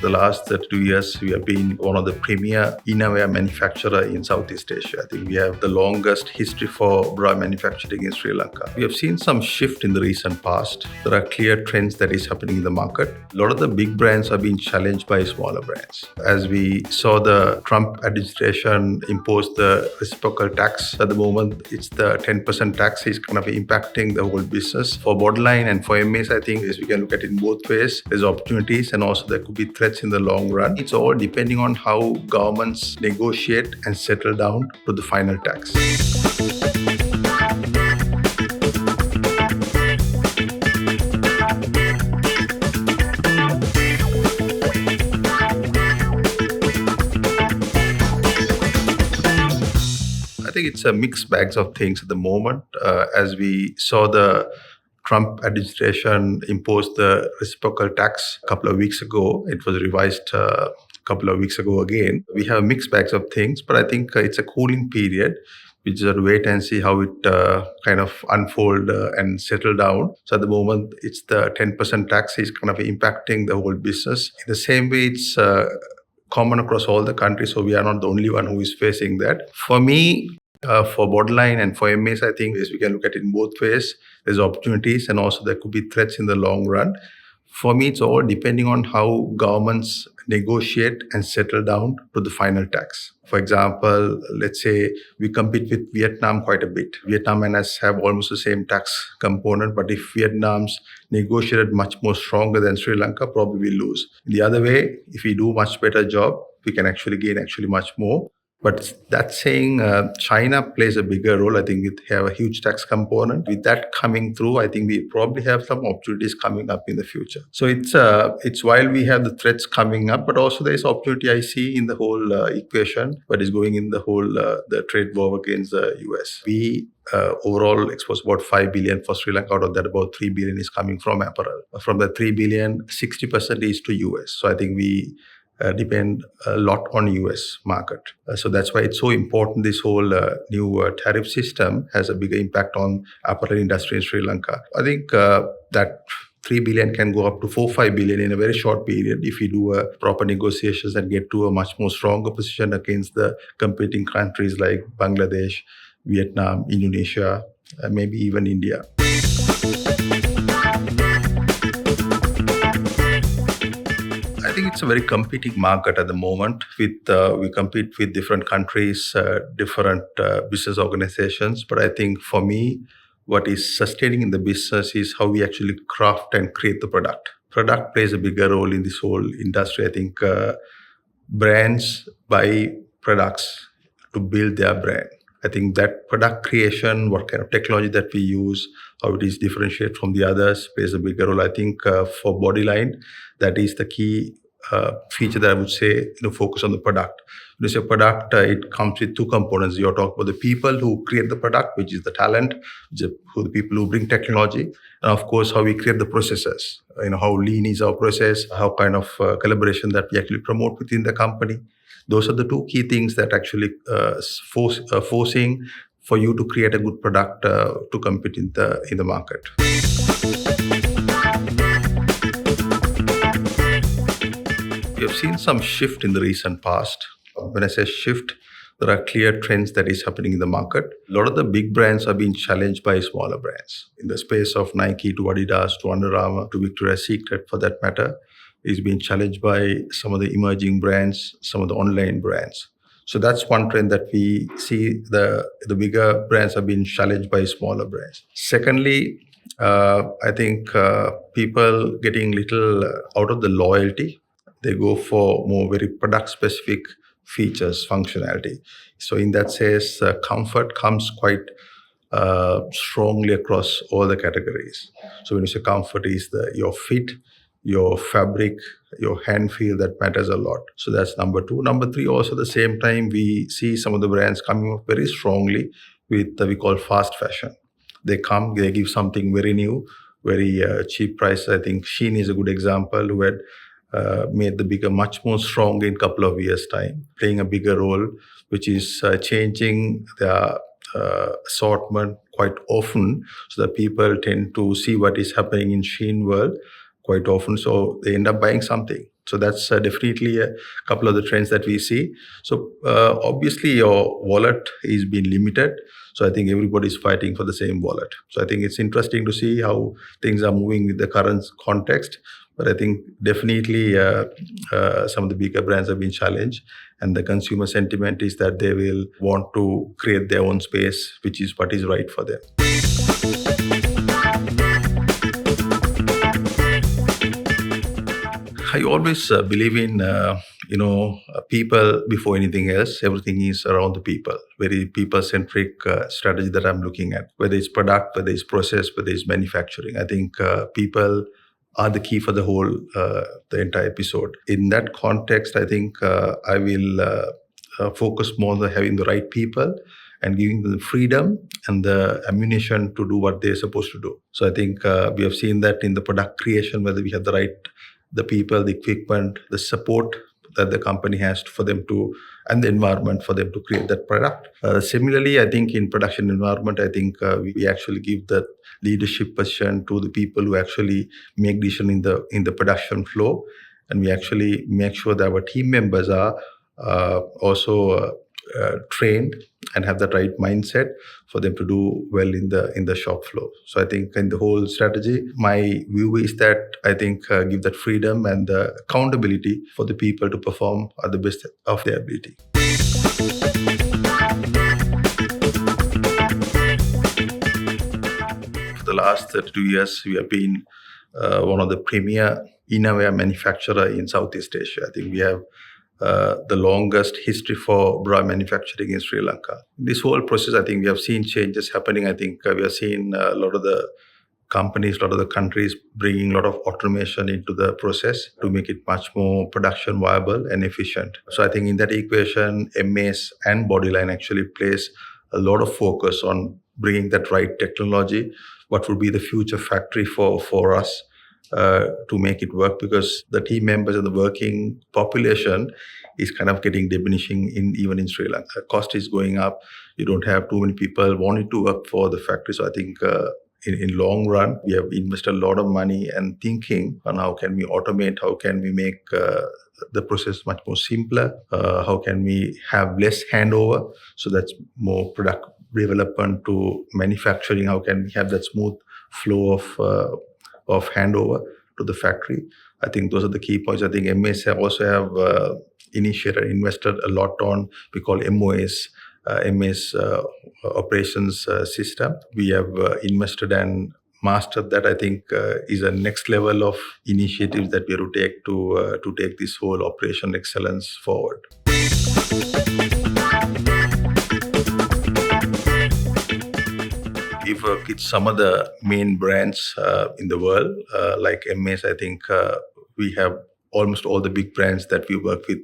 The last 2 years, we have been one of the premier innerwear manufacturer in Southeast Asia. I think we have the longest history for bra manufacturing in Sri Lanka. We have seen some shift in the recent past. There are clear trends that is happening in the market. A lot of the big brands are being challenged by smaller brands. As we saw the Trump administration impose the reciprocal tax, at the moment it's the 10% tax is kind of impacting the whole business. For Bodyline and for MAs, I think is we can look at it in both ways. There's opportunities and also there could be threats in the long run. It's all depending on how governments negotiate and settle down to the final tax. I think it's a mixed bags of things at the moment. As we saw the Trump administration impose the reciprocal tax a couple of weeks ago. It was revised a couple of weeks ago again. We have mixed bags of things, but I think it's a cooling period. We just have to wait and see how it kind of unfold and settle down. So at the moment, it's the 10% tax is kind of impacting the whole business. In the same way, it's common across all the countries, so we are not the only one who is facing that. For me, for Bodyline and for MAs, I think is we can look at it in both ways. There's opportunities and also there could be threats in the long run. For me, it's all depending on how governments negotiate and settle down to the final tax. For example, let's say we compete with Vietnam quite a bit. Vietnam and us have almost the same tax component, but if Vietnam's negotiated much more stronger than Sri Lanka, probably we lose. The other way, if we do much better job, we can actually gain much more. But that's saying China plays a bigger role. I think we have a huge tax component. With that coming through, I think we probably have some opportunities coming up in the future. So it's while we have the threats coming up, but also there's opportunity I see in the whole equation, but is going in the whole the trade war against the US. We overall export about 5 billion for Sri Lanka. Out of that, about 3 billion is coming from apparel. From the 3 billion, 60% is to US. So I think we depend a lot on US market. So that's why it's so important this whole new tariff system has a bigger impact on apparel industry in Sri Lanka. I think that 3 billion can go up to 4-5 billion in a very short period if we do proper negotiations and get to a much more stronger position against the competing countries like Bangladesh, Vietnam, Indonesia, maybe even India. I think it's a very competing market at the moment. We compete with different countries, different business organizations. But I think for me, what is sustaining in the business is how we actually craft and create the product. Product plays a bigger role in this whole industry. I think brands buy products to build their brand. I think that product creation, what kind of technology that we use, how it is differentiated from the others, plays a bigger role. I think for Bodyline, that is the key feature that I would say, focus on the product. When you say product, it comes with two components. You're talking about the people who create the product, which is the talent, the people who bring technology, and of course, how we create the processes. How lean is our process, how kind of collaboration that we actually promote within the company. Those are the two key things that actually forcing for you to create a good product to compete in the market. We have seen some shift in the recent past. When I say shift, there are clear trends that is happening in the market. A lot of the big brands are being challenged by smaller brands. In the space of Nike to Adidas to Under Armour to Victoria's Secret for that matter, is being challenged by some of the emerging brands, some of the online brands. So that's one trend that we see. The bigger brands are being challenged by smaller brands. Secondly, I think people getting little out of the loyalty. They go for more very product-specific features, functionality. So in that sense, comfort comes quite strongly across all the categories. So when you say comfort is your fit, your fabric, your hand feel, that matters a lot. So that's number two. Number three, also at the same time, we see some of the brands coming up very strongly with we call fast fashion. They give something very new, very cheap price. I think Shein is a good example who had made the bigger much more strong in a couple of years' time, playing a bigger role, which is changing their assortment quite often, so that people tend to see what is happening in Shein world quite often, so they end up buying something. So that's definitely a couple of the trends that we see. So obviously your wallet is being limited. So I think everybody's fighting for the same wallet. So I think it's interesting to see how things are moving with the current context. But I think definitely some of the bigger brands have been challenged, and the consumer sentiment is that they will want to create their own space, which is what is right for them. I always believe in people before anything else. Everything is around the people. Very people centric strategy that I'm looking at. Whether it's product, whether it's process, whether it's manufacturing. I think people are the key for the entire episode. In that context, I think I will focus more on having the right people and giving them the freedom and the ammunition to do what they're supposed to do. So I think we have seen that in the product creation, whether we have the people, the equipment, the support that the company has for them to, and the environment for them to create that product. Similarly, I think in production environment, I think we actually give the leadership position to the people who actually make decision in the production flow, and we actually make sure that our team members are also trained and have the right mindset for them to do well in the shop floor. So I think in the whole strategy, my view is that I think give that freedom and the accountability for the people to perform at the best of their ability. For the last 32 years, we have been one of the premier innerwear manufacturer in Southeast Asia. I think we have the longest history for bra manufacturing in Sri Lanka. This whole process, I think we have seen changes happening. I think we have seen a lot of the companies, a lot of the countries bringing a lot of automation into the process to make it much more production viable and efficient. So I think in that equation, MAS and Bodyline actually place a lot of focus on bringing that right technology. What would be the future factory for us to make it work, because the team members and the working population is kind of getting diminishing even in Sri Lanka. Cost is going up. You don't have too many people wanting to work for the factory. So I think in long run, we have invested a lot of money and thinking on how can we automate, how can we make the process much more simpler, how can we have less handover, so that's more product development to manufacturing, how can we have that smooth flow of handover to the factory. I think those are the key points. I think MAS also have initiated, invested a lot on, we call MOS, MAS operations system. We have invested and mastered that. I think is a next level of initiatives that we have to take this whole operation excellence forward. We work with some of the main brands in the world, like MAS. I think we have almost all the big brands that we work with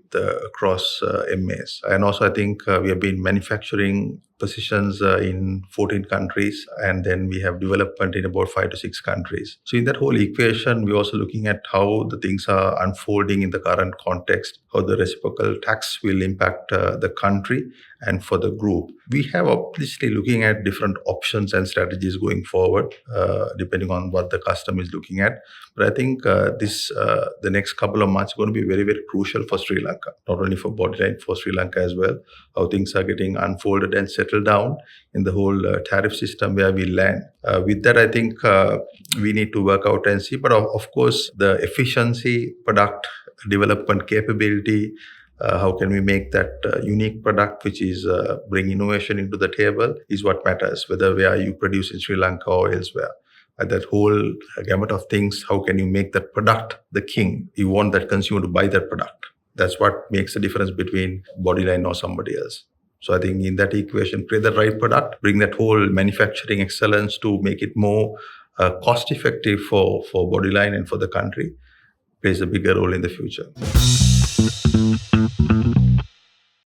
across MAS. And also I think we have been manufacturing positions in 14 countries, and then we have development in about 5 to 6 countries. So in that whole equation, we're also looking at how the things are unfolding in the current context, how the reciprocal tax will impact the country and for the group. We have obviously looking at different options and strategies going forward, depending on what the customer is looking at. But I think the next couple of months are going to be very, very crucial for Sri Lanka, not only for Bodyline, for Sri Lanka as well, how things are getting unfolded and settled down in the whole tariff system where we land. With that, I think we need to work out and see. But of course, the efficiency, product development capability, how can we make that unique product which is bring innovation into the table is what matters, whether where you produce in Sri Lanka or elsewhere. That whole gamut of things, how can you make that product the king? You want that consumer to buy that product. That's what makes the difference between Bodyline or somebody else. So I think in that equation, create the right product, bring that whole manufacturing excellence to make it more cost effective for Bodyline and for the country, plays a bigger role in the future.